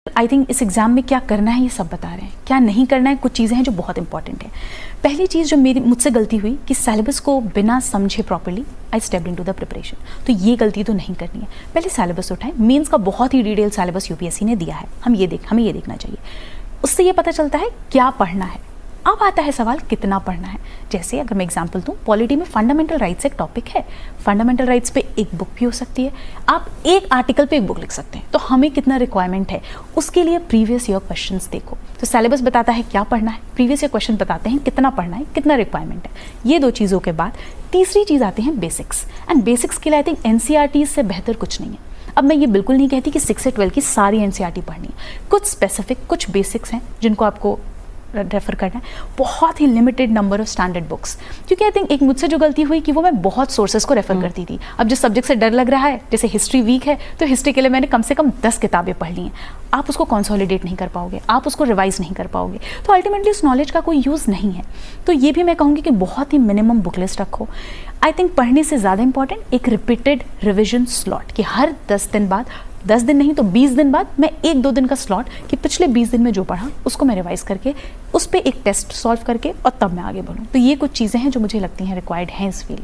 I think इस exam में क्या करना है ये सब बता रहे हैं, क्या नहीं करना है कुछ चीज़ें हैं जो बहुत इंपॉर्टेंट है। पहली चीज़ जो मुझसे गलती हुई कि सिलेबस को बिना समझे properly I stepped into the preparation, तो ये गलती तो नहीं करनी है। पहले सिलेबस उठाएं, मेंस का बहुत ही डिटेल सिलेबस यूपीएससी ने दिया है, हमें ये देखना चाहिए। उससे ये पता चलता है क्या पढ़ना है। अब आता है सवाल कितना पढ़ना है। जैसे अगर मैं एग्जांपल दूं, पॉलिटी में फंडामेंटल राइट्स एक टॉपिक है, फंडामेंटल राइट्स पे एक बुक भी हो सकती है, आप एक आर्टिकल पे एक बुक लिख सकते हैं। तो हमें कितना रिक्वायरमेंट है उसके लिए प्रीवियस ईयर क्वेश्चंस देखो। तो सिलेबस बताता है क्या पढ़ना है, प्रीवियस ईयर क्वेश्चन बताते हैं कितना पढ़ना है, कितना रिक्वायरमेंट है। ये दो चीज़ों के बाद तीसरी चीज़ आती है बेसिक्स, एंड बेसिक्स के लिए आई थिंक एनसीईआरटी से बेहतर कुछ नहीं है। अब मैं ये बिल्कुल नहीं कहती कि 6 से 12 की सारी एनसीईआरटी पढ़नी है, कुछ स्पेसिफिक कुछ बेसिक्स हैं जिनको आपको रेफर करना है, बहुत ही limited number of standard books. क्योंकि आई थिंक एक मुझसे जो गलती हुई कि वो मैं बहुत सोर्सेज को रेफर करती थी। अब जिस सब्जेक्ट से डर लग रहा है, जैसे हिस्ट्री वीक है तो हिस्ट्री के लिए मैंने कम से कम 10 किताबें पढ़ ली हैं। आप उसको कंसोलिडेट नहीं कर पाओगे, आप उसको रिवाइज नहीं कर पाओगे, तो अल्टीमेटली उस नॉलेज का कोई यूज़ नहीं है। तो ये भी मैं कहूँगी कि बहुत ही मिनिमम बुक लिस्ट रखो। आई थिंक पढ़ने से ज़्यादा इंपॉर्टेंट एक रिपीटेड रिविजन स्लॉट, कि हर 10 दिन बाद, 10 दिन नहीं तो 20 दिन बाद मैं 1-2 दिन का स्लॉट, कि पिछले 20 दिन में जो पढ़ा उसको मैं रिवाइज करके उस पर एक टेस्ट सॉल्व करके और तब मैं आगे बढ़ूँ। तो ये कुछ चीज़ें हैं जो मुझे लगती हैं रिक्वायर्ड हैं इस फील्ड।